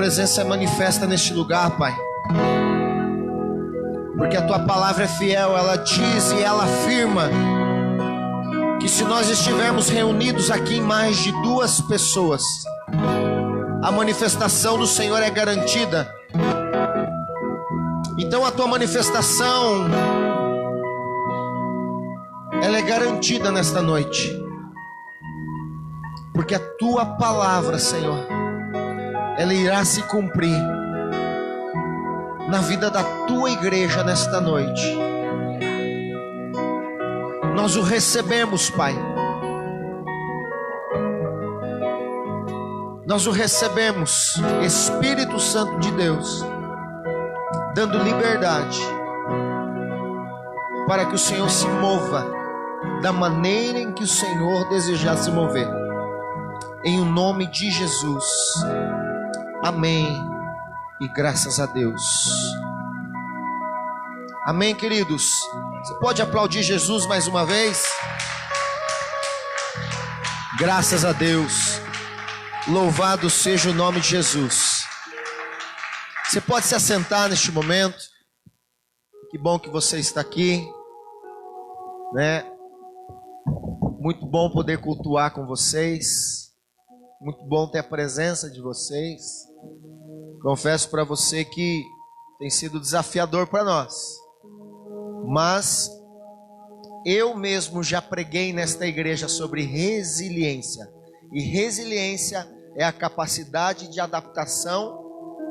presença é manifesta neste lugar, Pai. Porque a Tua palavra é fiel, ela diz e ela afirma que se nós estivermos reunidos aqui em mais de 2 pessoas, a manifestação do Senhor é garantida. Então a Tua manifestação, ela é garantida nesta noite. Porque a Tua palavra, Senhor, ela irá se cumprir na vida da Tua igreja nesta noite. Nós o recebemos, Pai. Nós o recebemos, Espírito Santo de Deus, dando liberdade para que o Senhor se mova da maneira em que o Senhor desejar se mover. Em o nome de Jesus. Amém. E graças a Deus. Amém, queridos. Você pode aplaudir Jesus mais uma vez? Graças a Deus. Louvado seja o nome de Jesus. Você pode se assentar neste momento. Que bom que você está aqui, né? Muito bom poder cultuar com vocês. Muito bom ter a presença de vocês. Confesso para você que tem sido desafiador para nós. Mas eu mesmo já preguei nesta igreja sobre resiliência. E resiliência é a capacidade de adaptação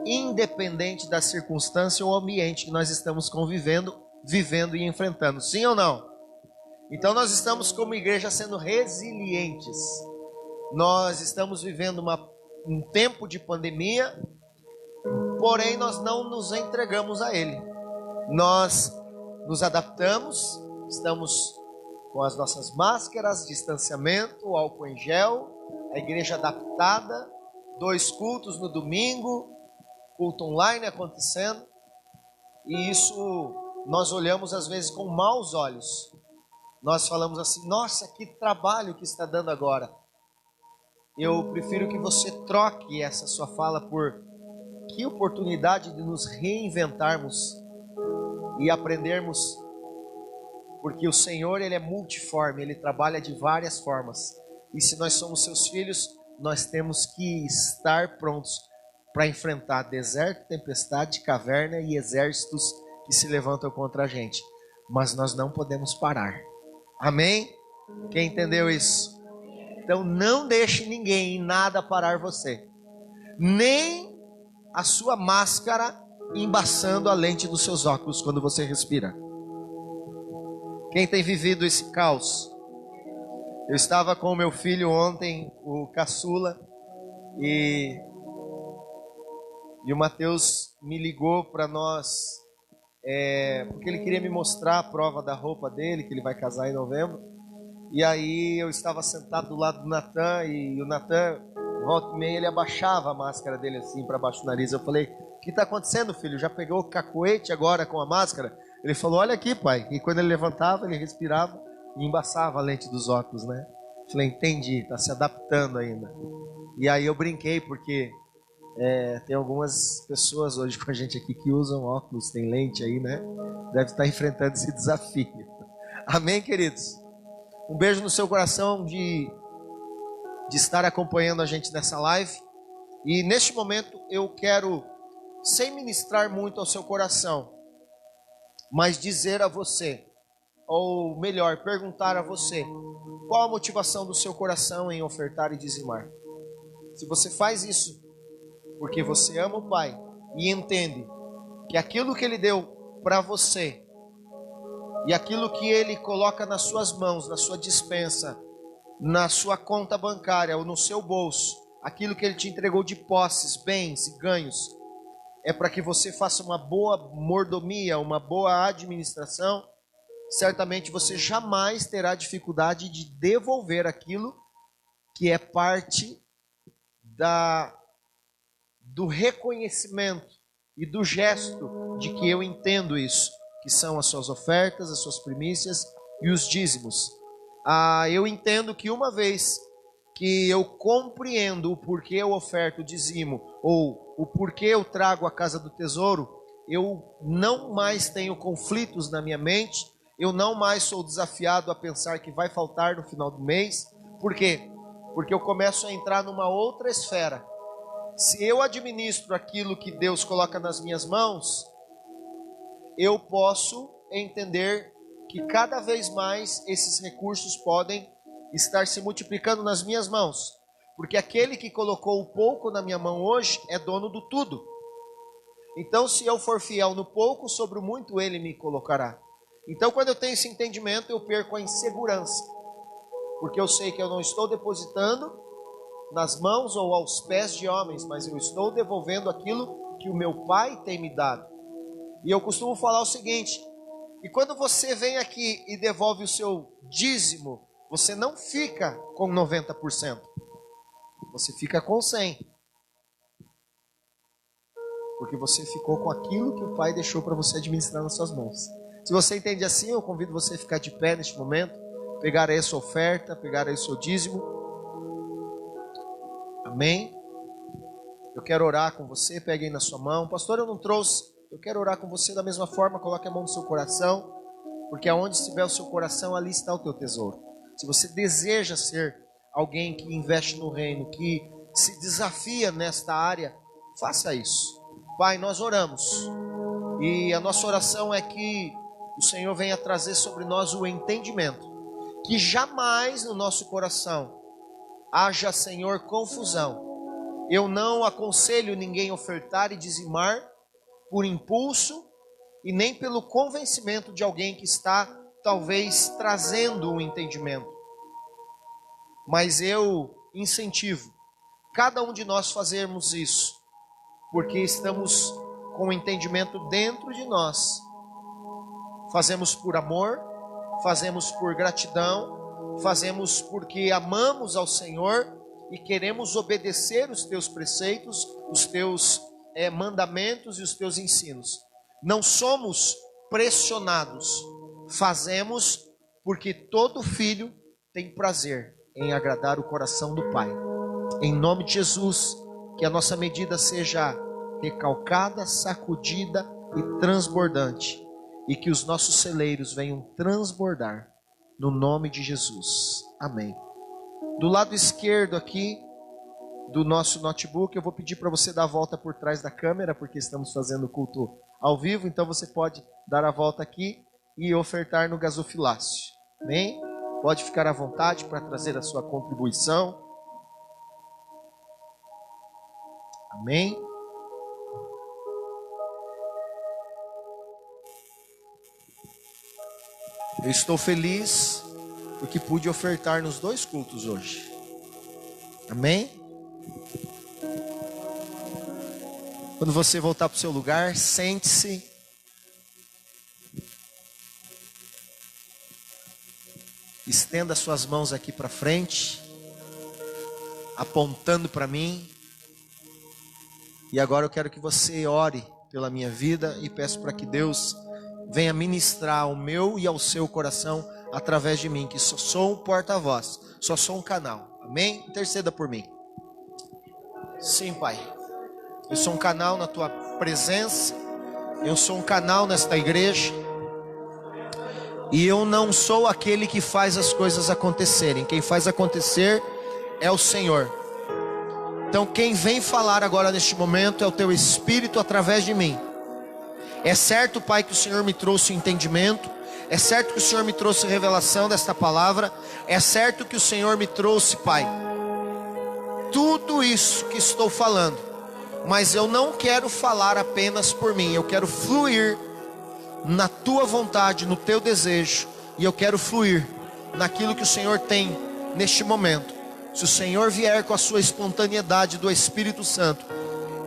independente da circunstância ou ambiente que nós estamos convivendo, vivendo e enfrentando. Sim ou não? Então nós estamos como igreja sendo resilientes. Nós estamos vivendo um tempo de pandemia, porém nós não nos entregamos a ele. Nós nos adaptamos, estamos com as nossas máscaras, distanciamento, álcool em gel, a igreja adaptada, 2 cultos no domingo, culto online acontecendo, e isso nós olhamos às vezes com maus olhos. Nós falamos assim: nossa, que trabalho que está dando agora. Eu prefiro que você troque essa sua fala por que oportunidade de nos reinventarmos e aprendermos, porque o Senhor, ele é multiforme, ele trabalha de várias formas. E se nós somos seus filhos, nós temos que estar prontos para enfrentar deserto, tempestade, caverna e exércitos que se levantam contra a gente. Mas nós não podemos parar. Amém? Quem entendeu isso? Então não deixe ninguém e nada parar você. Nem a sua máscara embaçando a lente dos seus óculos quando você respira. Quem tem vivido esse caos? Eu estava com o meu filho ontem, o caçula, e o Mateus me ligou para nós, porque ele queria me mostrar a prova da roupa dele, que ele vai casar em novembro. E aí eu estava sentado do lado do Natan, e o Natan, volta e meia, ele abaixava a máscara dele assim para baixo do nariz. Eu falei: o que está acontecendo, filho? Já pegou o cacoete agora com a máscara? Ele falou: olha aqui, pai. E quando ele levantava, ele respirava e embaçava a lente dos óculos, né? Eu falei: entendi, está se adaptando ainda. E aí eu brinquei, porque tem algumas pessoas hoje com a gente aqui que usam óculos, tem lente aí, né? Deve estar enfrentando esse desafio. Amém, queridos? Um beijo no seu coração de estar acompanhando a gente nessa live. E neste momento eu quero, sem ministrar muito ao seu coração, mas dizer a você, ou melhor, perguntar a você, qual a motivação do seu coração em ofertar e dizimar? Se você faz isso porque você ama o Pai e entende que aquilo que Ele deu para você e aquilo que Ele coloca nas suas mãos, na sua despensa, na sua conta bancária ou no seu bolso, aquilo que Ele te entregou de posses, bens e ganhos, é para que você faça uma boa mordomia, uma boa administração, certamente você jamais terá dificuldade de devolver aquilo que é parte do reconhecimento e do gesto de que eu entendo isso, que são as suas ofertas, as suas primícias e os dízimos. Eu entendo que uma vez que eu compreendo o porquê eu oferto o dizimo, ou o porquê eu trago a casa do tesouro, eu não mais tenho conflitos na minha mente, eu não mais sou desafiado a pensar que vai faltar no final do mês. Por quê? Porque eu começo a entrar numa outra esfera. Se eu administro aquilo que Deus coloca nas minhas mãos, eu posso entender que cada vez mais esses recursos podem estar se multiplicando nas minhas mãos. Porque aquele que colocou o pouco na minha mão hoje é dono do tudo. Então, se eu for fiel no pouco, sobre o muito ele me colocará. Então, quando eu tenho esse entendimento, eu perco a insegurança. Porque eu sei que eu não estou depositando nas mãos ou aos pés de homens, mas eu estou devolvendo aquilo que o meu Pai tem me dado. E eu costumo falar o seguinte: e quando você vem aqui e devolve o seu dízimo, você não fica com 90%, você fica com 100%. Porque você ficou com aquilo que o Pai deixou para você administrar nas suas mãos. Se você entende assim, eu convido você a ficar de pé neste momento, pegar aí a sua oferta, pegar aí o seu dízimo. Amém? Eu quero orar com você, pegue aí na sua mão. Pastor, eu não trouxe. Eu quero orar com você da mesma forma, coloque a mão no seu coração, porque aonde estiver o seu coração, ali está o teu tesouro. Se você deseja ser alguém que investe no reino, que se desafia nesta área, faça isso. Pai, nós oramos, e a nossa oração é que o Senhor venha trazer sobre nós o entendimento, que jamais no nosso coração haja, Senhor, confusão. Eu não aconselho ninguém a ofertar e dizimar por impulso e nem pelo convencimento de alguém que está talvez trazendo um entendimento. Mas eu incentivo cada um de nós fazermos isso, porque estamos com o entendimento dentro de nós. Fazemos por amor, fazemos por gratidão, fazemos porque amamos ao Senhor e queremos obedecer os teus preceitos, os teus mandamentos e os teus ensinos. Não somos pressionados, fazemos porque todo filho tem prazer em agradar o coração do Pai. Em nome de Jesus, que a nossa medida seja recalcada, sacudida e transbordante, e que os nossos celeiros venham transbordar, no nome de Jesus. Amém. Do lado esquerdo aqui do nosso notebook, eu vou pedir para você dar a volta por trás da câmera, porque estamos fazendo o culto ao vivo, então você pode dar a volta aqui e ofertar no gasofilácio. Amém? Pode ficar à vontade para trazer a sua contribuição. Amém? Eu estou feliz porque pude ofertar nos 2 cultos hoje. Amém? Quando você voltar para o seu lugar, sente-se. Estenda suas mãos aqui para frente, apontando para mim. E agora eu quero que você ore pela minha vida e peço para que Deus venha ministrar ao meu e ao seu coração através de mim, que só sou um porta-voz, só sou um canal. Amém? Interceda por mim. Sim, Pai. Eu sou um canal na Tua presença. Eu sou um canal nesta igreja. E eu não sou aquele que faz as coisas acontecerem. Quem faz acontecer é o Senhor. Então quem vem falar agora neste momento é o Teu Espírito através de mim. É certo, Pai, que o Senhor me trouxe entendimento. É certo que o Senhor me trouxe revelação desta palavra. É certo que o Senhor me trouxe, Pai, tudo isso que estou falando. Mas eu não quero falar apenas por mim. Eu quero fluir na Tua vontade, no Teu desejo. E eu quero fluir naquilo que o Senhor tem neste momento. Se o Senhor vier com a sua espontaneidade do Espírito Santo,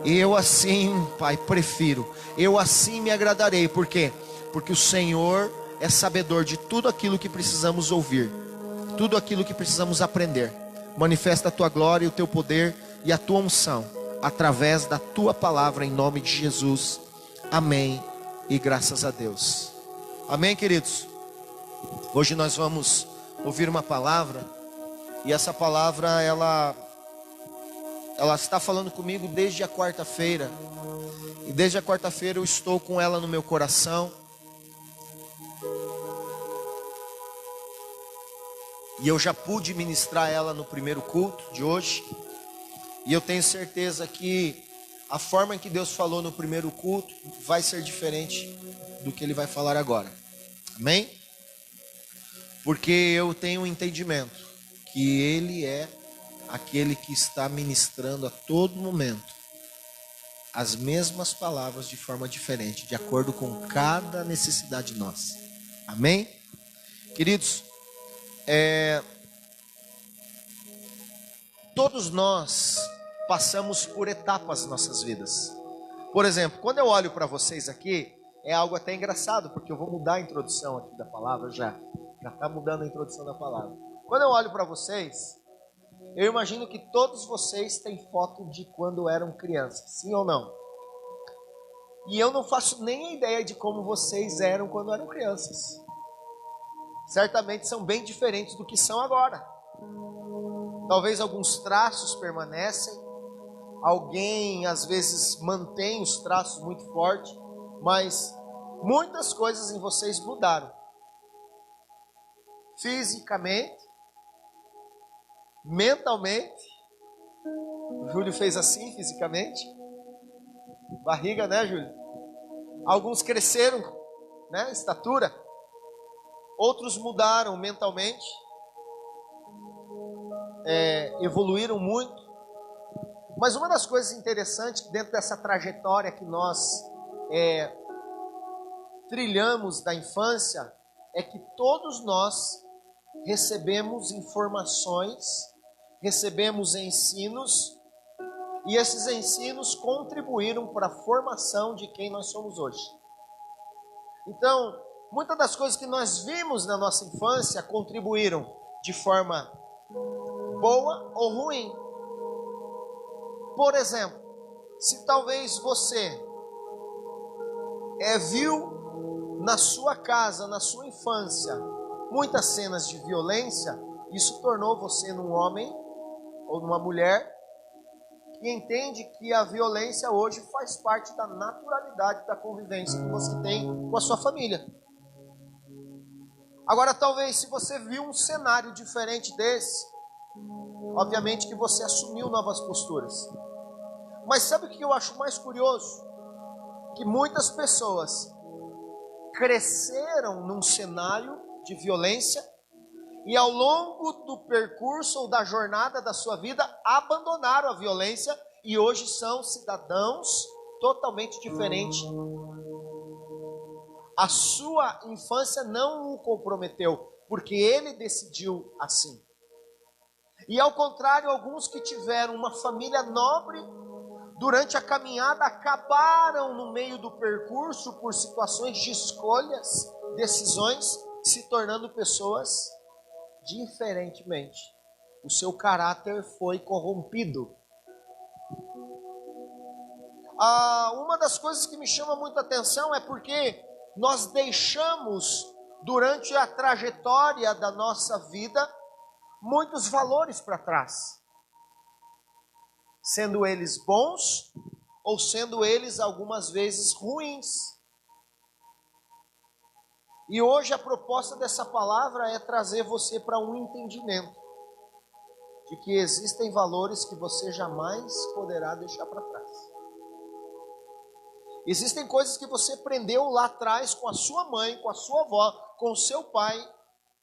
eu assim, Pai, prefiro. Eu assim me agradarei. Por quê? Porque o Senhor é sabedor de tudo aquilo que precisamos ouvir, tudo aquilo que precisamos aprender. Manifesta a Tua glória e o Teu poder e a Tua unção através da Tua palavra, em nome de Jesus. Amém e graças a Deus. Amém, queridos? Hoje nós vamos ouvir uma palavra E essa palavra, ela está falando comigo desde a quarta-feira. E desde a quarta-feira eu estou com ela no meu coração. E eu já pude ministrar ela no primeiro culto de hoje. E eu tenho certeza que a forma em que Deus falou no primeiro culto vai ser diferente do que Ele vai falar agora. Amém? Porque eu tenho um entendimento que Ele é aquele que está ministrando a todo momento as mesmas palavras de forma diferente, de acordo com cada necessidade nossa. Amém? Queridos, todos nós passamos por etapas nas nossas vidas. Por exemplo, quando eu olho para vocês aqui, é algo até engraçado, porque eu vou mudar a introdução aqui da palavra já está mudando a introdução da palavra. Quando eu olho para vocês, eu imagino que todos vocês têm foto de quando eram crianças, sim ou não? E eu não faço nem a ideia de como vocês eram quando eram crianças. Certamente são bem diferentes do que são agora. Talvez alguns traços permanecem, alguém às vezes mantém os traços muito fortes, mas muitas coisas em vocês mudaram. Fisicamente, mentalmente. O Júlio fez assim fisicamente. Barriga, né, Júlio? Alguns cresceram, né, estatura. Outros mudaram mentalmente. Evoluíram muito. Mas uma das coisas interessantes dentro dessa trajetória que nós trilhamos da infância é que todos nós recebemos informações, recebemos ensinos, e esses ensinos contribuíram para a formação de quem nós somos hoje. Então, muitas das coisas que nós vimos na nossa infância contribuíram de forma boa ou ruim. Por exemplo, se talvez você viu na sua casa, na sua infância, muitas cenas de violência, isso tornou você num homem ou numa mulher que entende que a violência hoje faz parte da naturalidade da convivência que você tem com a sua família. Agora, talvez se você viu um cenário diferente desse, obviamente que você assumiu novas posturas. Mas sabe o que eu acho mais curioso? Que muitas pessoas cresceram num cenário de violência e ao longo do percurso ou da jornada da sua vida abandonaram a violência e hoje são cidadãos totalmente diferentes. A sua infância não o comprometeu, porque ele decidiu assim. E ao contrário, alguns que tiveram uma família nobre, durante a caminhada acabaram no meio do percurso por situações de escolhas, decisões, se tornando pessoas diferentemente. O seu caráter foi corrompido. Uma das coisas que me chama muita atenção é porque nós deixamos, durante a trajetória da nossa vida, muitos valores para trás. Sendo eles bons ou sendo eles algumas vezes ruins. E hoje a proposta dessa palavra é trazer você para um entendimento de que existem valores que você jamais poderá deixar para trás. Existem coisas que você aprendeu lá atrás com a sua mãe, com a sua avó, com o seu pai,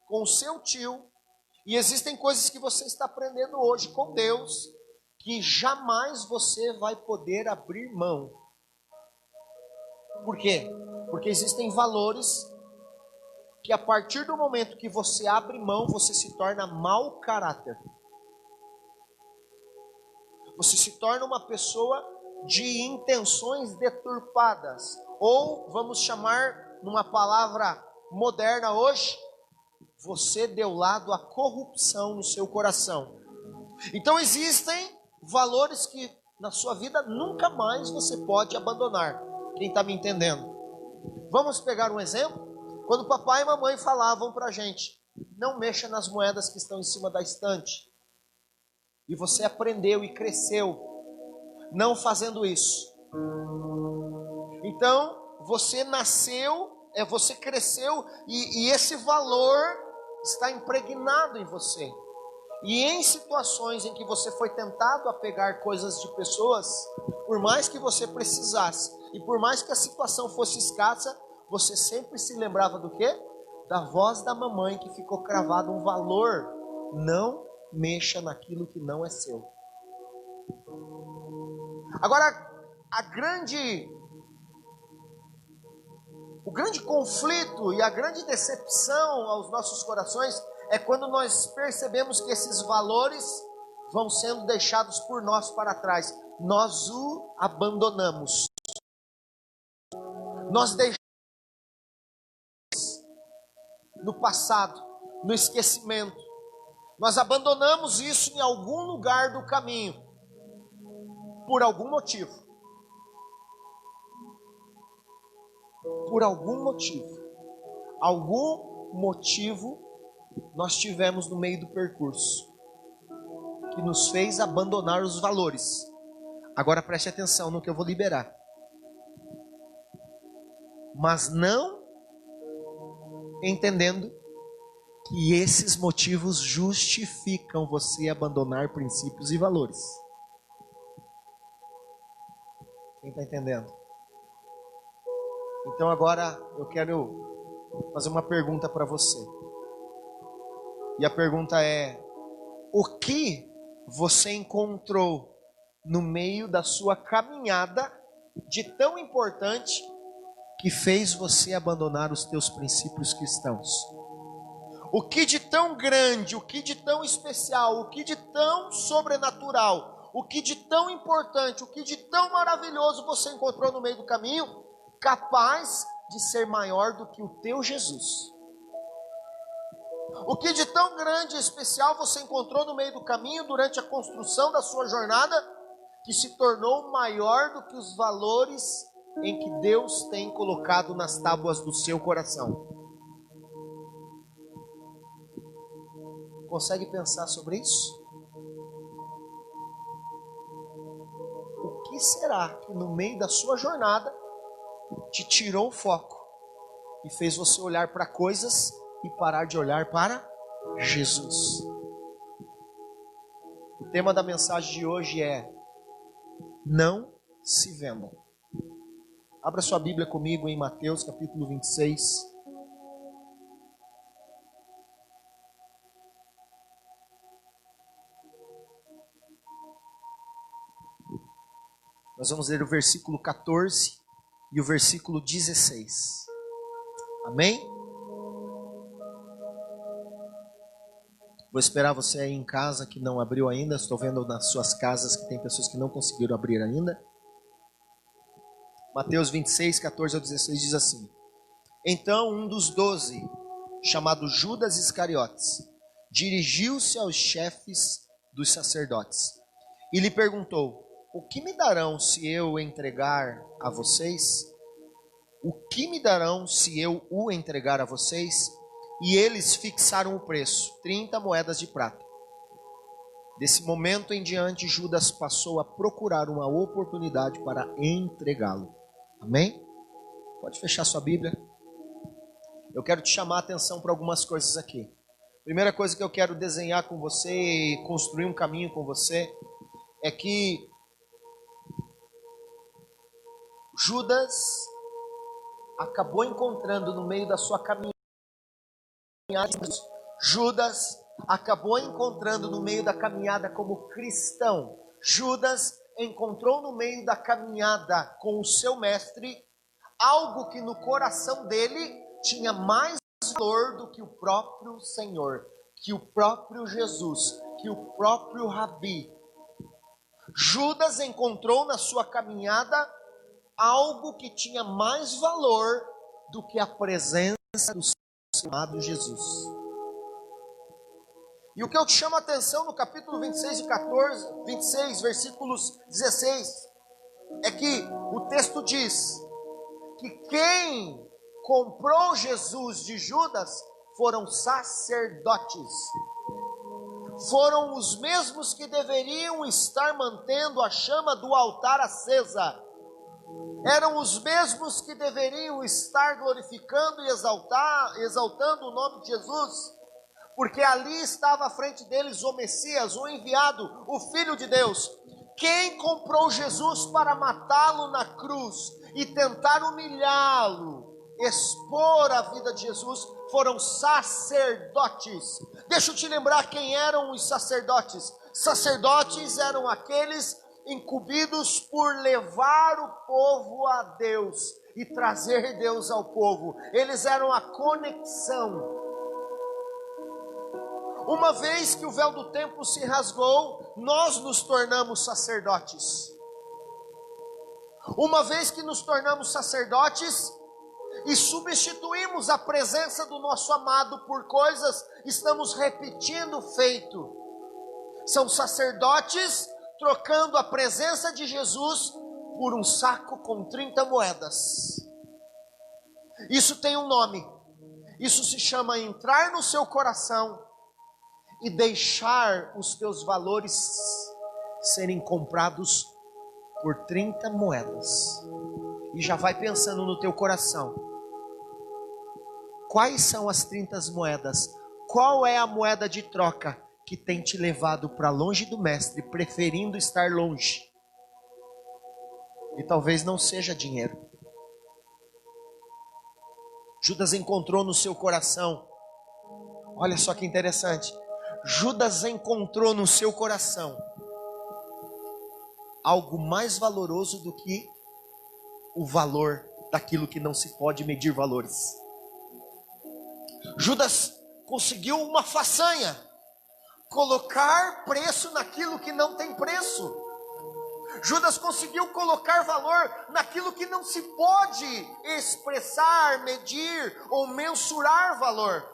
com o seu tio. E existem coisas que você está aprendendo hoje com Deus, que jamais você vai poder abrir mão. Por quê? Porque existem valores que a partir do momento que você abre mão, você se torna mau caráter. Você se torna uma pessoa de intenções deturpadas. Ou, vamos chamar numa palavra moderna hoje, você deu lado à corrupção no seu coração. Então existem valores que na sua vida nunca mais você pode abandonar. Quem está me entendendo? Vamos pegar um exemplo? Quando papai e mamãe falavam para a gente, não mexa nas moedas que estão em cima da estante. E você aprendeu e cresceu não fazendo isso. Então, você nasceu, você cresceu e esse valor está impregnado em você. E em situações em que você foi tentado a pegar coisas de pessoas, por mais que você precisasse, e por mais que a situação fosse escassa, você sempre se lembrava do quê? Da voz da mamãe que ficou cravado um valor. Não mexa naquilo que não é seu. Agora, o grande conflito e a grande decepção aos nossos corações é quando nós percebemos que esses valores vão sendo deixados por nós para trás. Nós o abandonamos. Nós deixamos no passado, no esquecimento. Nós abandonamos isso em algum lugar do caminho, por algum motivo. Por algum motivo. Algum motivo nós tivemos no meio do percurso que nos fez abandonar os valores. Agora preste atenção no que eu vou liberar. Mas não entendendo que esses motivos justificam você abandonar princípios e valores. Quem está entendendo? Então agora eu quero fazer uma pergunta para você. E a pergunta é: o que você encontrou no meio da sua caminhada de tão importante que fez você abandonar os teus princípios cristãos? O que de tão grande, o que de tão especial, o que de tão sobrenatural, o que de tão importante, o que de tão maravilhoso você encontrou no meio do caminho, capaz de ser maior do que o teu Jesus? O que de tão grande e especial você encontrou no meio do caminho durante a construção da sua jornada, que se tornou maior do que os valores em que Deus tem colocado nas tábuas do seu coração? Consegue pensar sobre isso? O que será que no meio da sua jornada te tirou o foco e fez você olhar para coisas e parar de olhar para Jesus? O tema da mensagem de hoje é: não se vendam. Abra sua Bíblia comigo em Mateus capítulo 26. Nós vamos ler o versículo 14 e o versículo 16. Amém? Vou esperar você aí em casa que não abriu ainda. Estou vendo nas suas casas que tem pessoas que não conseguiram abrir ainda. Mateus 26, 14 ao 16 diz assim: Então um dos 12, chamado Judas Iscariotes, dirigiu-se aos chefes dos sacerdotes e lhe perguntou: O que me darão se eu entregar a vocês? O que me darão se eu o entregar a vocês? E eles fixaram o preço, 30 moedas de prata. Desse momento em diante, Judas passou a procurar uma oportunidade para entregá-lo. Amém? Pode fechar sua Bíblia. Eu quero te chamar a atenção para algumas coisas aqui. Primeira coisa que eu quero desenhar com você e construir um caminho com você é que Judas acabou encontrando no meio da sua caminhada, Judas acabou encontrando no meio da caminhada como cristão, Judas encontrou no meio da caminhada com o seu mestre algo que no coração dele tinha mais valor do que o próprio Senhor, que o próprio Jesus, que o próprio Rabi. Judas encontrou na sua caminhada algo que tinha mais valor do que a presença do seu amado Jesus. E o que eu te chamo a atenção no capítulo 26 e 14, 26, versículos 16, é que o texto diz que quem comprou Jesus de Judas foram sacerdotes. Foram os mesmos que deveriam estar mantendo a chama do altar acesa. Eram os mesmos que deveriam estar glorificando e exaltando o nome de Jesus, porque ali estava à frente deles o Messias, o enviado, o Filho de Deus. Quem comprou Jesus para matá-lo na cruz e tentar humilhá-lo, expor a vida de Jesus, foram sacerdotes. Deixa eu te lembrar quem eram os sacerdotes. Sacerdotes eram aqueles incumbidos por levar o povo a Deus e trazer Deus ao povo. Eles eram a conexão. Uma vez que o véu do templo se rasgou, nós nos tornamos sacerdotes. Uma vez que nos tornamos sacerdotes e substituímos a presença do nosso amado por coisas, estamos repetindo o feito. São sacerdotes trocando a presença de Jesus por um saco com 30 moedas. Isso tem um nome. Isso se chama entrar no seu coração e deixar os teus valores serem comprados por 30 moedas. E já vai pensando no teu coração. Quais são as 30 moedas? Qual é a moeda de troca que tem te levado para longe do mestre, preferindo estar longe? E talvez não seja dinheiro. Judas encontrou no seu coração. Olha só que interessante. Judas encontrou no seu coração algo mais valoroso do que o valor daquilo que não se pode medir valores. Judas conseguiu uma façanha: colocar preço naquilo que não tem preço. Judas conseguiu colocar valor naquilo que não se pode expressar, medir ou mensurar valor.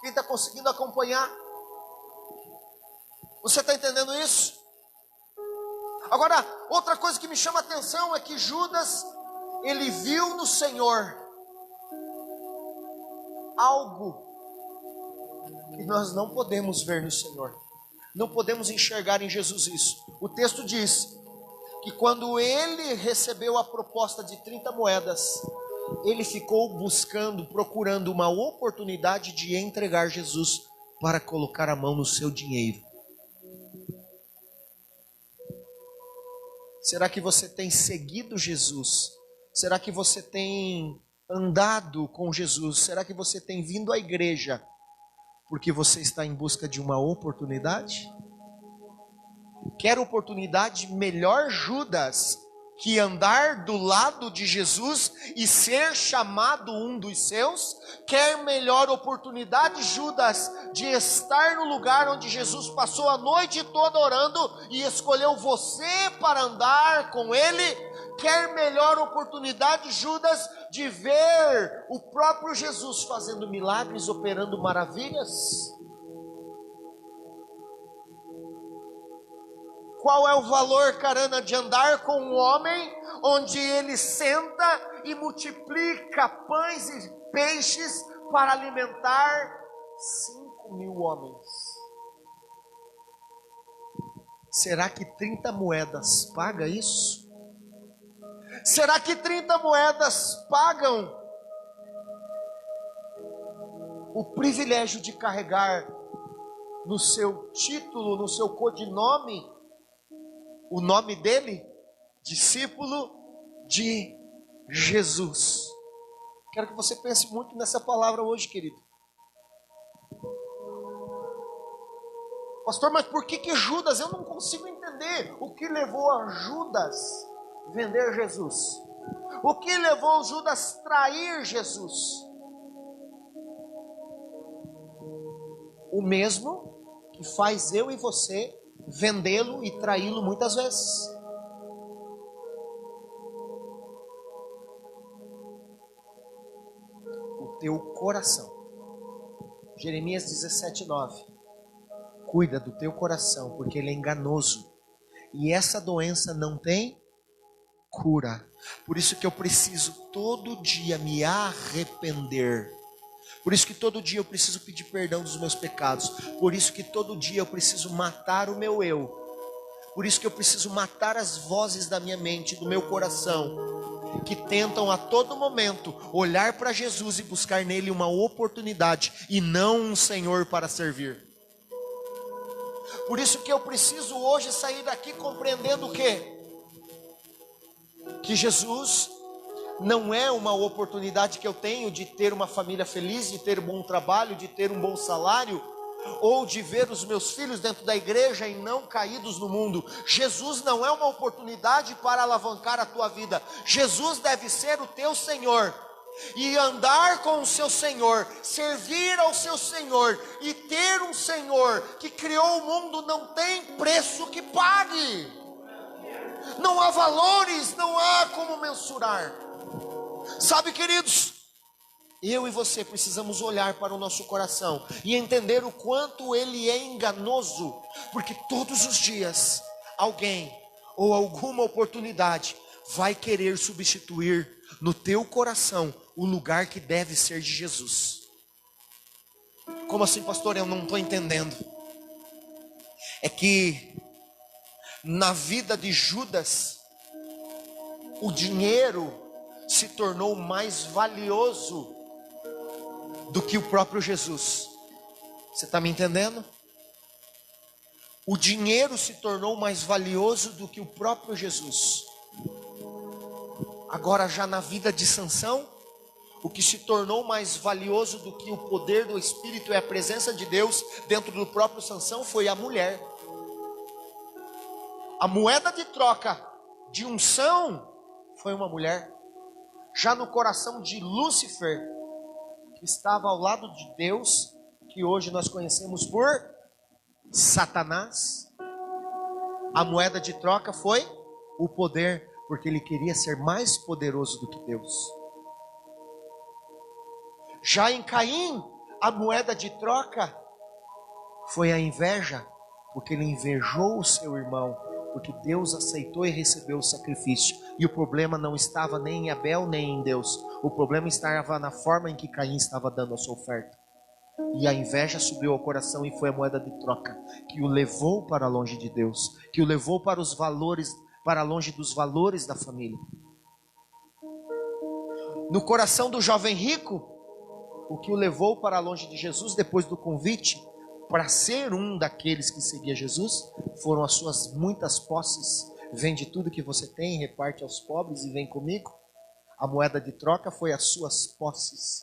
Quem está conseguindo acompanhar? Você está entendendo isso? Agora, outra coisa que me chama a atenção é que Judas, ele viu no Senhor algo que nós não podemos ver no Senhor. Não podemos enxergar em Jesus isso. O texto diz que quando ele recebeu a proposta de 30 moedas, ele ficou buscando, procurando uma oportunidade de entregar Jesus para colocar a mão no seu dinheiro. Será que você tem seguido Jesus? Será que você tem andado com Jesus? Será que você tem vindo à igreja porque você está em busca de uma oportunidade? Quer oportunidade? Melhor Judas que andar do lado de Jesus e ser chamado um dos seus. Quer melhor oportunidade, Judas, de estar no lugar onde Jesus passou a noite toda orando e escolheu você para andar com ele? Quer melhor oportunidade, Judas, de ver o próprio Jesus fazendo milagres, operando maravilhas? Qual é o valor, carana, de andar com um homem onde ele senta e multiplica pães e peixes para alimentar 5.000 homens? Será que 30 moedas paga isso? Será que 30 moedas pagam o privilégio de carregar no seu título, no seu codinome, o nome dele? Discípulo de Jesus. Quero que você pense muito nessa palavra hoje, querido. Pastor, mas por que Judas? Eu não consigo entender o que levou a Judas vender Jesus. O que levou Judas trair Jesus? O mesmo que faz eu e você vendê-lo e traí-lo muitas vezes. O teu coração. Jeremias 17:9. Cuida do teu coração, porque ele é enganoso. E essa doença não tem cura. Por isso que eu preciso todo dia me arrepender. Por isso que todo dia eu preciso pedir perdão dos meus pecados. Por isso que todo dia eu preciso matar o meu eu. Por isso que eu preciso matar as vozes da minha mente, do meu coração, que tentam a todo momento olhar para Jesus e buscar nele uma oportunidade e não um Senhor para servir. Por isso que eu preciso hoje sair daqui compreendendo o quê? Que Jesus não é uma oportunidade que eu tenho de ter uma família feliz, de ter um bom trabalho, de ter um bom salário, ou de ver os meus filhos dentro da igreja e não caídos no mundo. Jesus não é uma oportunidade para alavancar a tua vida. Jesus deve ser o teu Senhor, e andar com o seu Senhor, servir ao seu Senhor, e ter um Senhor que criou o mundo não tem preço que pague. Não há valores, não há como mensurar. Sabe, queridos, eu e você precisamos olhar para o nosso coração e entender o quanto ele é enganoso, porque todos os dias alguém ou alguma oportunidade vai querer substituir no teu coração o lugar que deve ser de Jesus. Como assim, pastor? Eu não estou entendendo. É que na vida de Judas, o dinheiro se tornou mais valioso do que o próprio Jesus. Você está me entendendo? O dinheiro se tornou mais valioso do que o próprio Jesus. Agora, já na vida de Sansão, o que se tornou mais valioso do que o poder do Espírito e a presença de Deus dentro do próprio Sansão foi a mulher. A moeda de troca de unção foi uma mulher. Já no coração de Lúcifer, que estava ao lado de Deus, que hoje nós conhecemos por Satanás, a moeda de troca foi o poder, porque ele queria ser mais poderoso do que Deus. Já em Caim, a moeda de troca foi a inveja, porque ele invejou o seu irmão, porque Deus aceitou e recebeu o sacrifício. E o problema não estava nem em Abel nem em Deus. O problema estava na forma em que Caim estava dando a sua oferta. E a inveja subiu ao coração e foi a moeda de troca que o levou para longe de Deus, que o levou para os valores, para longe dos valores da família. No coração do jovem rico, o que o levou para longe de Jesus depois do convite para ser um daqueles que seguia Jesus, foram as suas muitas posses. Vende tudo que você tem, reparte aos pobres e vem comigo. A moeda de troca foi as suas posses.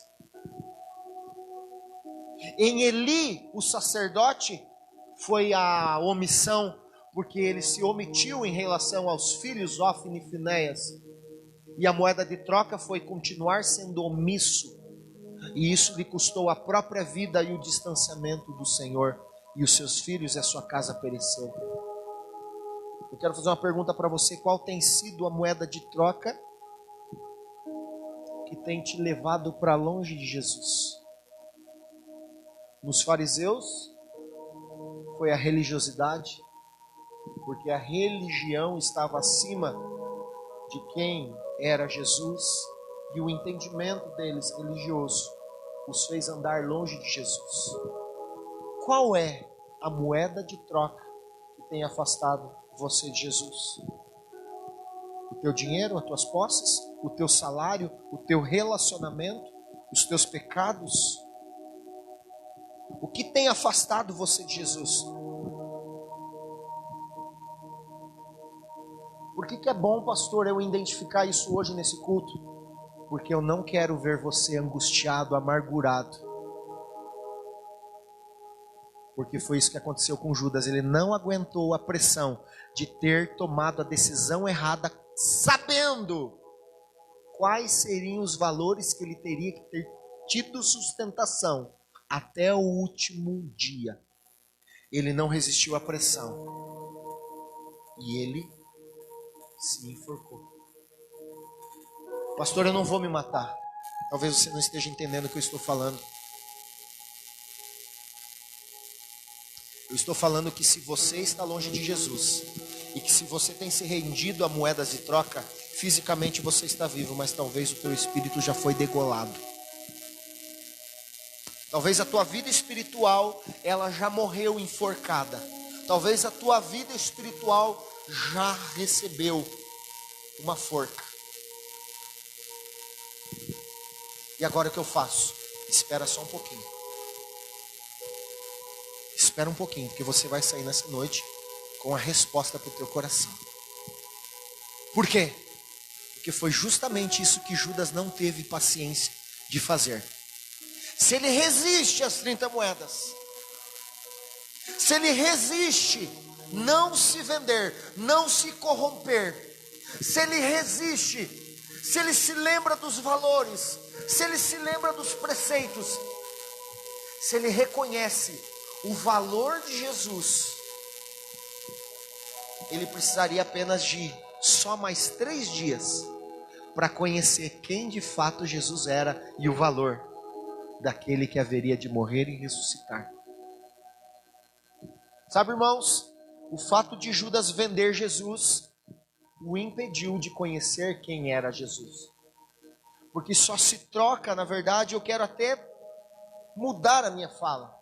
Em Eli, o sacerdote, foi a omissão, porque ele se omitiu em relação aos filhos Ofni e Finéias. E a moeda de troca foi continuar sendo omisso. E isso lhe custou a própria vida e o distanciamento do Senhor. E os seus filhos e a sua casa pereceu. Eu quero fazer uma pergunta para você. Qual tem sido a moeda de troca que tem te levado para longe de Jesus? Nos fariseus, foi a religiosidade. Porque a religião estava acima de quem era Jesus. E o entendimento deles religioso os fez andar longe de Jesus. Qual é a moeda de troca que tem afastado você de Jesus? O teu dinheiro, as tuas posses, o teu salário, o teu relacionamento, os teus pecados? O que tem afastado você de Jesus? Por que é bom, pastor, eu identificar isso hoje nesse culto? Porque eu não quero ver você angustiado, amargurado. Porque foi isso que aconteceu com Judas. Ele não aguentou a pressão de ter tomado a decisão errada, sabendo quais seriam os valores que ele teria que ter tido sustentação até o último dia. Ele não resistiu à pressão. E ele se enforcou. Pastor, eu não vou me matar. Talvez você não esteja entendendo o que eu estou falando. Eu estou falando que se você está longe de Jesus e que se você tem se rendido a moedas de troca, fisicamente você está vivo, mas talvez o teu espírito já foi degolado. Talvez a tua vida espiritual, ela já morreu enforcada. Talvez a tua vida espiritual já recebeu uma forca. E agora o que eu faço? Espera só um pouquinho. Espera um pouquinho, porque você vai sair nessa noite com a resposta para o teu coração. Por quê? Porque foi justamente isso que Judas não teve paciência de fazer. Se ele resiste às 30 moedas, se ele resiste não se vender, não se corromper, se ele resiste, se ele se lembra dos valores, se ele se lembra dos preceitos, se ele reconhece o valor de Jesus, ele precisaria apenas de só mais 3 dias para conhecer quem de fato Jesus era e o valor daquele que haveria de morrer e ressuscitar. Sabe, irmãos, o fato de Judas vender Jesus o impediu de conhecer quem era Jesus. Porque só se troca, na verdade, eu quero até mudar a minha fala.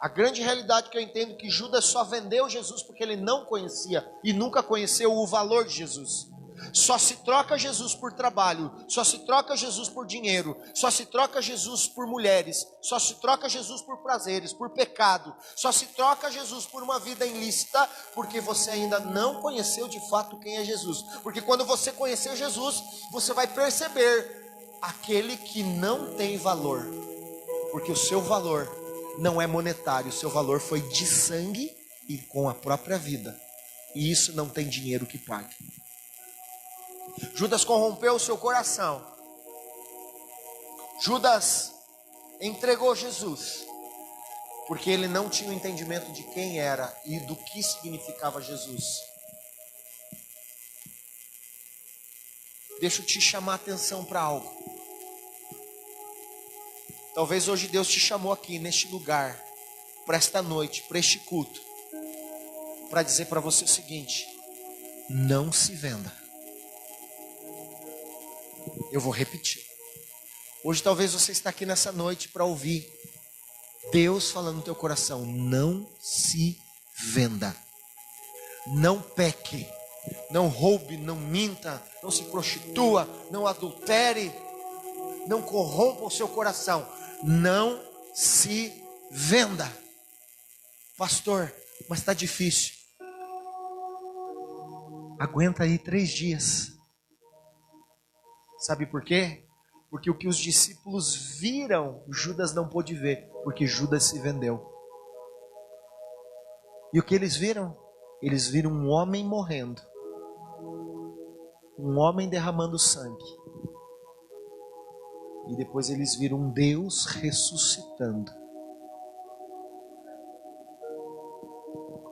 A grande realidade que eu entendo é que Judas só vendeu Jesus porque ele não conhecia e nunca conheceu o valor de Jesus. Só se troca Jesus por trabalho, só se troca Jesus por dinheiro, só se troca Jesus por mulheres, só se troca Jesus por prazeres, por pecado, só se troca Jesus por uma vida ilícita, porque você ainda não conheceu de fato quem é Jesus. Porque quando você conhecer Jesus, você vai perceber aquele que não tem valor, porque o seu valor não é monetário, o seu valor foi de sangue e com a própria vida, e isso não tem dinheiro que pague. Judas corrompeu o seu coração. Judas entregou Jesus porque ele não tinha o entendimento de quem era e do que significava Jesus. Deixa eu te chamar a atenção para algo. Talvez hoje Deus te chamou aqui neste lugar, para esta noite, para este culto, para dizer para você o seguinte: não se venda. Eu vou repetir. Hoje talvez você está aqui nessa noite para ouvir Deus falando no teu coração: não se venda, não peque, não roube, não minta, não se prostitua, não adultere, não corrompa o seu coração, não se venda. Pastor, mas está difícil. Aguenta aí 3 dias. Sabe por quê? Porque o que os discípulos viram, Judas não pôde ver, porque Judas se vendeu. E o que eles viram? Eles viram um homem morrendo, um homem derramando sangue, e depois eles viram um Deus ressuscitando.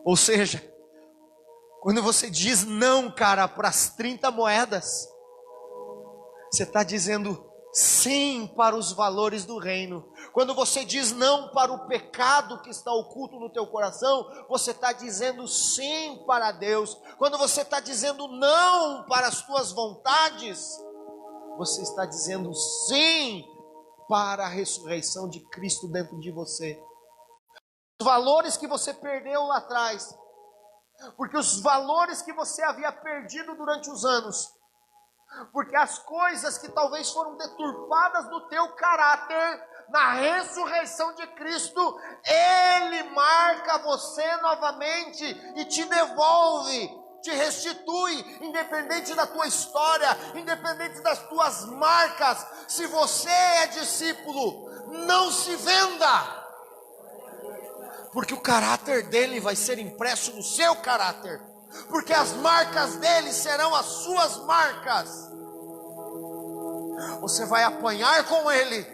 Ou seja, quando você diz não, cara, para as 30 moedas, você está dizendo sim para os valores do reino. Quando você diz não para o pecado que está oculto no teu coração, você está dizendo sim para Deus. Quando você está dizendo não para as tuas vontades, você está dizendo sim para a ressurreição de Cristo dentro de você. Os valores que você perdeu lá atrás, porque os valores que você havia perdido durante os anos, porque as coisas que talvez foram deturpadas no teu caráter, na ressurreição de Cristo, Ele marca você novamente e te devolve, te restitui, independente da tua história, independente das tuas marcas. Se você é discípulo, não se venda, porque o caráter dele vai ser impresso no seu caráter, porque as marcas dele serão as suas marcas. Você vai apanhar com ele,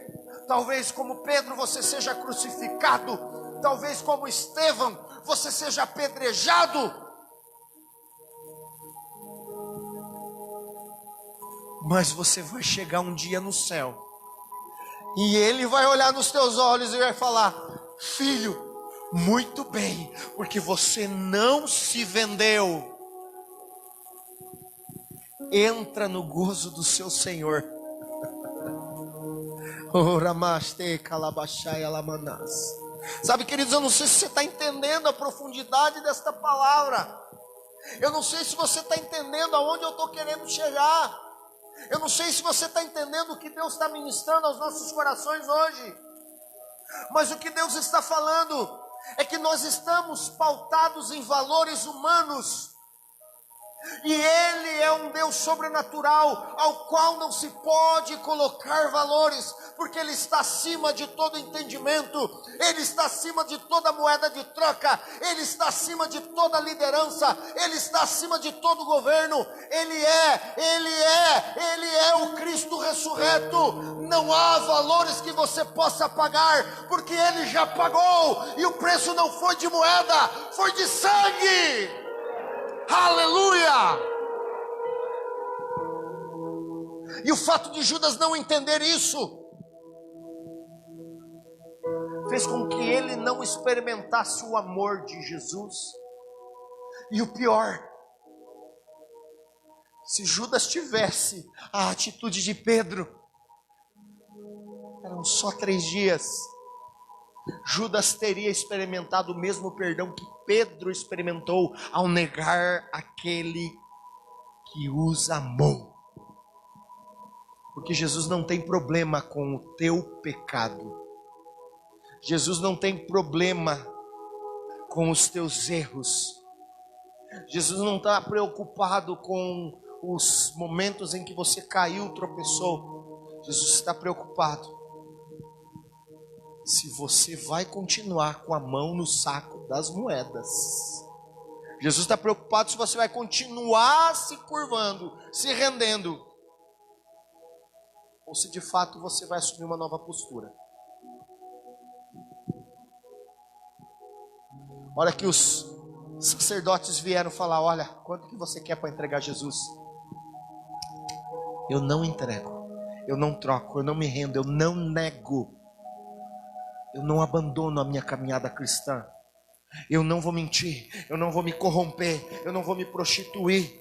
talvez como Pedro você seja crucificado, talvez como Estevão você seja apedrejado, mas você vai chegar um dia no céu, e ele vai olhar nos teus olhos e vai falar: filho, muito bem, porque você não se vendeu. Entra no gozo do seu Senhor. Sabe, queridos, eu não sei se você está entendendo a profundidade desta palavra. Eu não sei se você está entendendo aonde eu estou querendo chegar. Eu não sei se você está entendendo o que Deus está ministrando aos nossos corações hoje. Mas o que Deus está falando é que nós estamos pautados em valores humanos. E Ele é um Deus sobrenatural, ao qual não se pode colocar valores, porque Ele está acima de todo entendimento, Ele está acima de toda moeda de troca, Ele está acima de toda liderança, Ele está acima de todo governo, Ele é o Cristo ressurreto. Não há valores que você possa pagar, porque Ele já pagou, e o preço não foi de moeda, foi de sangue. Aleluia! E o fato de Judas não entender isso fez com que ele não experimentasse o amor de Jesus. E o pior, se Judas tivesse a atitude de Pedro, eram só 3 dias, Judas teria experimentado o mesmo perdão que Pedro experimentou ao negar aquele que os amou. Porque Jesus não tem problema com o teu pecado. Jesus não tem problema com os teus erros. Jesus não está preocupado com os momentos em que você caiu, tropeçou. Jesus está preocupado se você vai continuar com a mão no saco das moedas. Jesus está preocupado se você vai continuar se curvando, se rendendo, ou se de fato você vai assumir uma nova postura. Olha que os sacerdotes vieram falar: olha, quanto que você quer para entregar Jesus? Eu não entrego, eu não troco, eu não me rendo, eu não nego. Eu não abandono a minha caminhada cristã. Eu não vou mentir, eu não vou me corromper, eu não vou me prostituir.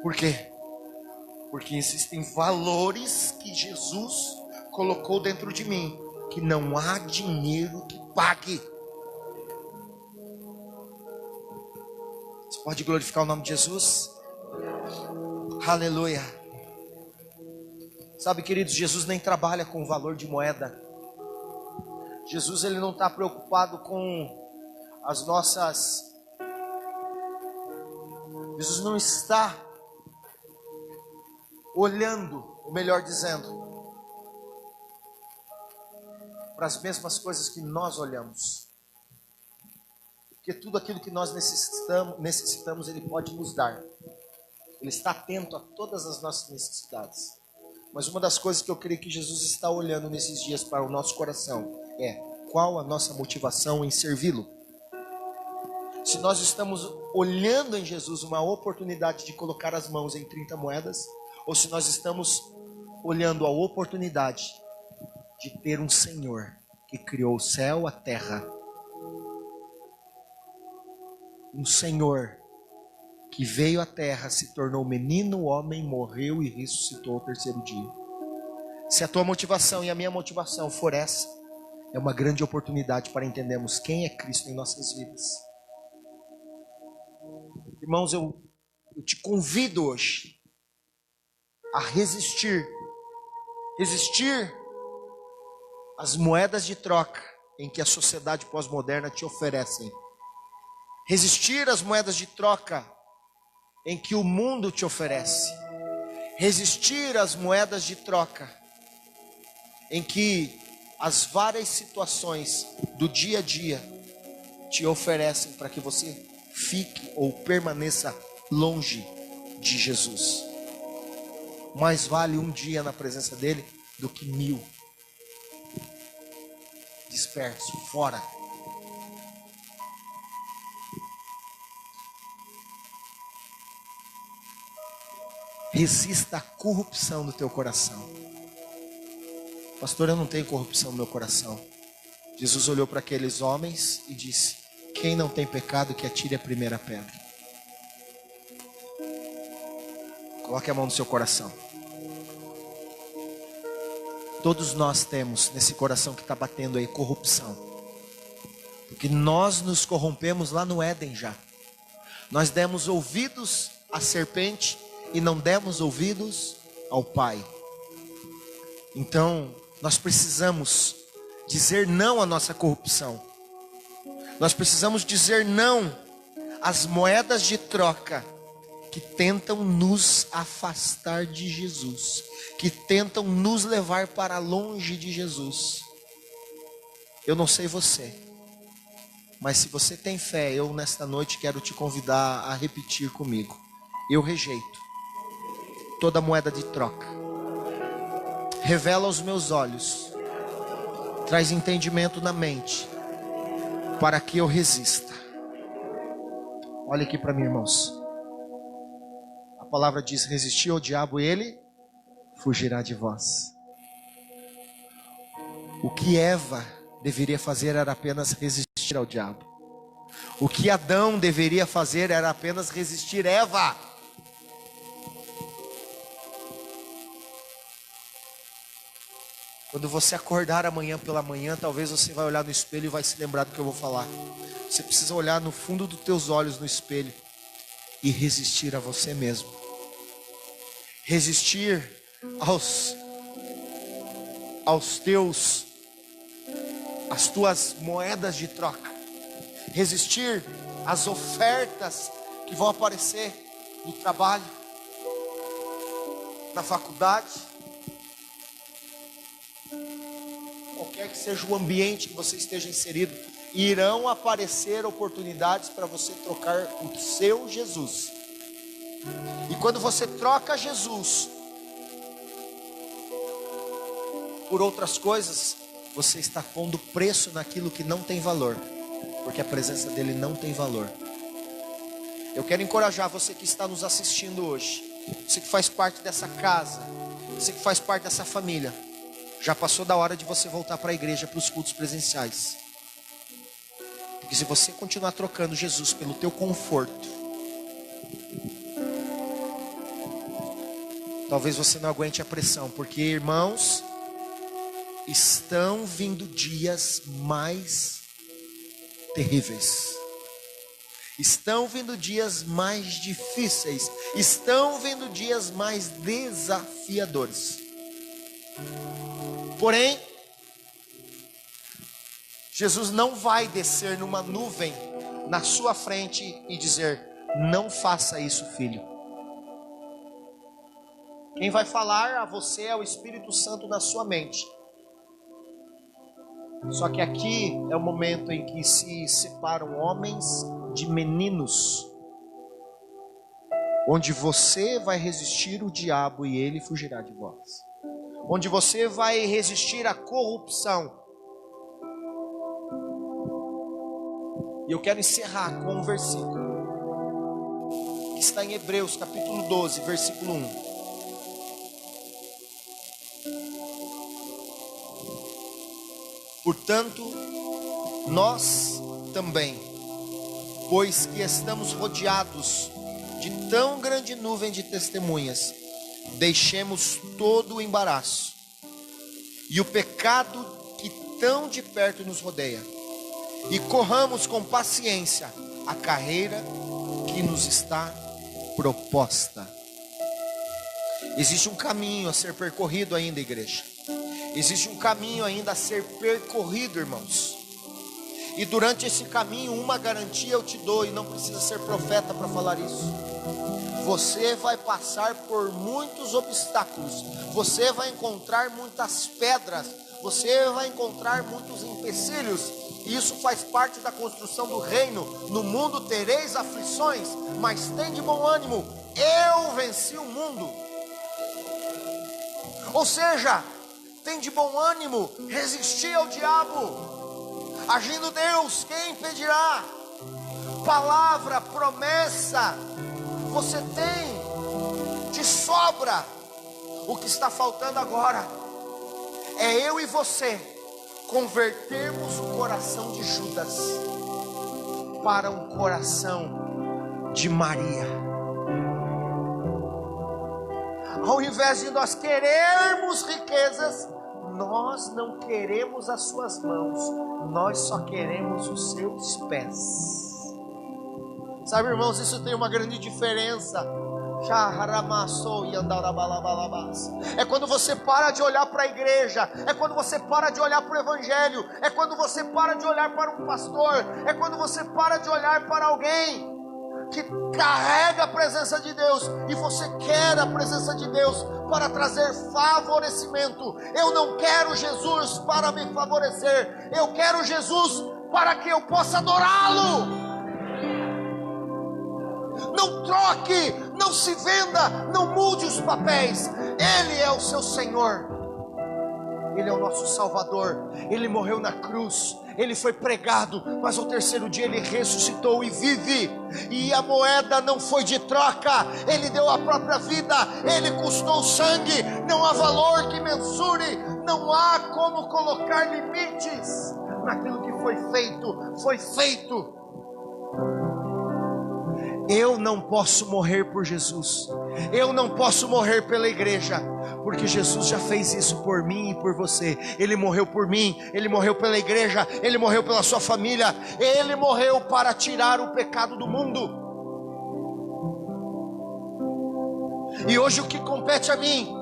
Por quê? Porque existem valores que Jesus colocou dentro de mim, que não há dinheiro que pague. Você pode glorificar o nome de Jesus? Aleluia. Sabe, queridos, Jesus nem trabalha com o valor de moeda. Jesus, ele não está preocupado com as nossas... Jesus não está olhando, ou melhor dizendo, para as mesmas coisas que nós olhamos. Porque tudo aquilo que nós necessitamos, Ele pode nos dar. Ele está atento a todas as nossas necessidades. Mas uma das coisas que eu creio que Jesus está olhando nesses dias para o nosso coração é: qual a nossa motivação em servi-lo? Se nós estamos olhando em Jesus uma oportunidade de colocar as mãos em 30 moedas, ou se nós estamos olhando a oportunidade de ter um Senhor que criou o céu, a terra, um Senhor que veio à terra, se tornou menino, homem, morreu e ressuscitou ao 3º dia. Se a tua motivação e a minha motivação for essa, é uma grande oportunidade para entendermos quem é Cristo em nossas vidas. Irmãos, eu te convido hoje a resistir às moedas de troca em que a sociedade pós-moderna te oferecem. Resistir às moedas de troca em que o mundo te oferece. Resistir às moedas de troca em que as várias situações do dia a dia te oferecem para que você fique ou permaneça longe de Jesus. Mais vale um dia na presença dele do que 1000 disperso, fora. Resista à corrupção do teu coração. Pastor, eu não tenho corrupção no meu coração. Jesus olhou para aqueles homens e disse: quem não tem pecado, que atire a primeira pedra. Coloque a mão no seu coração. Todos nós temos nesse coração que está batendo aí corrupção. Porque nós nos corrompemos lá no Éden já. Nós demos ouvidos à serpente e não demos ouvidos ao Pai. Então, nós precisamos dizer não à nossa corrupção. Nós precisamos dizer não às moedas de troca que tentam nos afastar de Jesus, que tentam nos levar para longe de Jesus. Eu não sei você, mas se você tem fé, eu nesta noite quero te convidar a repetir comigo. Eu rejeito toda moeda de troca. Revela aos meus olhos, traz entendimento na mente, para que eu resista. Olha aqui para mim, irmãos. A palavra diz: resistir ao diabo e ele fugirá de vós. O que Eva deveria fazer era apenas resistir ao diabo. O que Adão deveria fazer era apenas resistir Eva. Quando você acordar amanhã pela manhã, talvez você vai olhar no espelho e vai se lembrar do que eu vou falar. Você precisa olhar no fundo dos teus olhos no espelho e resistir a você mesmo. Resistir às tuas moedas de troca. Resistir às ofertas que vão aparecer no trabalho, na faculdade. Qualquer que seja o ambiente que você esteja inserido, irão aparecer oportunidades para você trocar o seu Jesus. E quando você troca Jesus por outras coisas, você está pondo preço naquilo que não tem valor, porque a presença dele não tem valor. Eu quero encorajar você que está nos assistindo hoje, você que faz parte dessa casa, você que faz parte dessa família. Já passou da hora de você voltar para a igreja, para os cultos presenciais. Porque se você continuar trocando Jesus pelo teu conforto, talvez você não aguente a pressão. Porque, irmãos, estão vindo dias mais terríveis. Estão vindo dias mais difíceis. Estão vindo dias mais desafiadores. Porém, Jesus não vai descer numa nuvem na sua frente e dizer: não faça isso, filho. Quem vai falar a você é o Espírito Santo na sua mente. Só que aqui é o momento em que se separam homens de meninos, onde você vai resistir o diabo e ele fugirá de vós. Onde você vai resistir à corrupção. E eu quero encerrar com um versículo que está em Hebreus capítulo 12, versículo 1. Portanto, nós também, pois que estamos rodeados de tão grande nuvem de testemunhas, deixemos todo o embaraço e o pecado que tão de perto nos rodeia, e corramos com paciência a carreira que nos está proposta. Existe um caminho a ser percorrido ainda, igreja. Existe um caminho ainda a ser percorrido, irmãos. E durante esse caminho, uma garantia eu te dou, e não precisa ser profeta para falar isso. Você vai passar por muitos obstáculos. Você vai encontrar muitas pedras. Você vai encontrar muitos empecilhos. Isso faz parte da construção do reino. No mundo tereis aflições, mas tem de bom ânimo. Eu venci o mundo. Ou seja, tem de bom ânimo, resistir ao diabo. Agindo Deus, quem impedirá? Palavra, promessa, você tem de sobra. O que está faltando agora é eu e você convertermos o coração de Judas para um coração de Maria. Ao invés de nós querermos riquezas, nós não queremos as suas mãos, nós só queremos os seus pés. Sabe, irmãos, isso tem uma grande diferença. É quando você para de olhar para a igreja, é quando você para de olhar para o evangelho, é quando você para de olhar para um pastor, é quando você para de olhar para alguém que carrega a presença de Deus, e você quer a presença de Deus para trazer favorecimento. Eu não quero Jesus para me favorecer, eu quero Jesus para que eu possa adorá-lo. Não troque, não se venda, não mude os papéis. Ele é o seu Senhor, Ele é o nosso Salvador. Ele morreu na cruz, Ele foi pregado, mas ao terceiro dia Ele ressuscitou e vive. E a moeda não foi de troca, Ele deu a própria vida, Ele custou sangue. Não há valor que mensure, não há como colocar limites naquilo que foi feito, foi feito. Eu não posso morrer por Jesus, eu não posso morrer pela igreja, porque Jesus já fez isso por mim e por você. Ele morreu por mim, Ele morreu pela igreja, Ele morreu pela sua família, Ele morreu para tirar o pecado do mundo. E hoje o que compete a mim?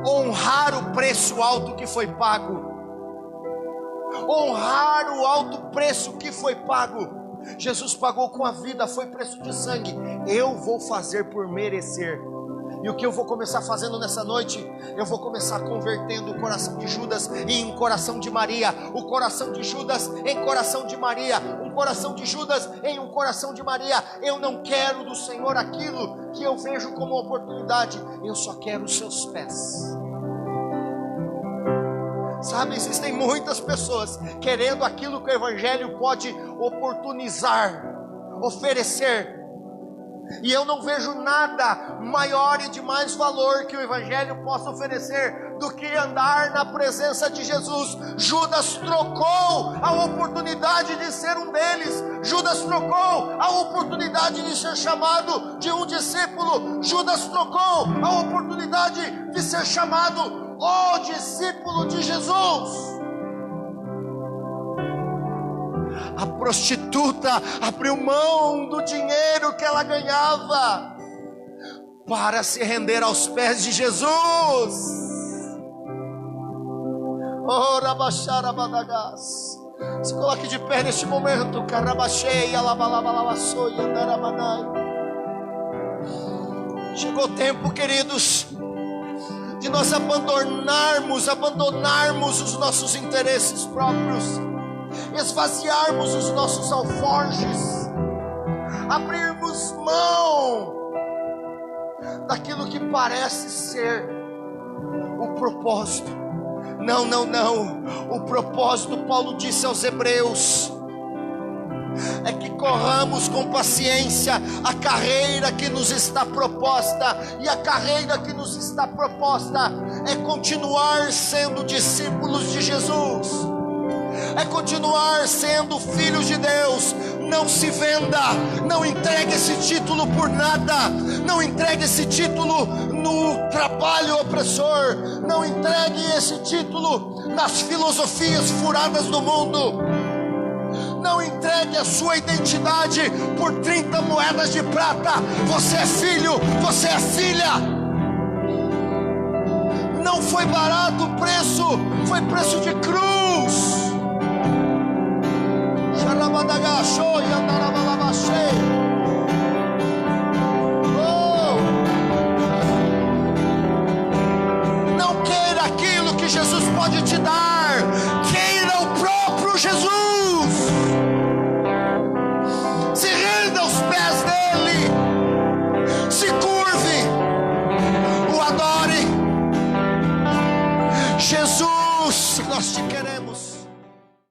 Honrar o preço alto que foi pago, honrar o alto preço que foi pago. Jesus pagou com a vida, foi preço de sangue. Eu vou fazer por merecer. E o que eu vou começar fazendo nessa noite? Eu vou começar convertendo o coração de Judas em um coração de Maria, o coração de Judas em coração de Maria, um coração de Judas em um coração de Maria. Eu não quero do Senhor aquilo que eu vejo como oportunidade, eu só quero os seus pés. Sabe, existem muitas pessoas querendo aquilo que o evangelho pode oportunizar, oferecer. E eu não vejo nada maior e de mais valor que o evangelho possa oferecer do que andar na presença de Jesus. Judas trocou a oportunidade de ser um deles. Judas trocou a oportunidade de ser chamado de um discípulo. Judas trocou a oportunidade de ser chamado o discípulo de Jesus. A prostituta abriu mão do dinheiro que ela ganhava para se render aos pés de Jesus. Ora baixar abadagas. Se coloque de pé neste momento. Carabachei, alabalabalabaçoi, andaramanai. Chegou o tempo, queridos, de nós abandonarmos os nossos interesses próprios, esvaziarmos os nossos alforjes, abrirmos mão daquilo que parece ser o propósito. Não. O propósito, Paulo disse aos Hebreus, é que corramos com paciência a carreira que nos está proposta. E a carreira que nos está proposta é continuar sendo discípulos de Jesus, é continuar sendo filhos de Deus. Não se venda, não entregue esse título por nada, não entregue esse título no trabalho opressor, não entregue esse título nas filosofias furadas do mundo. Não entregue a sua identidade por 30 moedas de prata. Você é filho, você é filha. Não foi barato o preço, foi preço de cruz.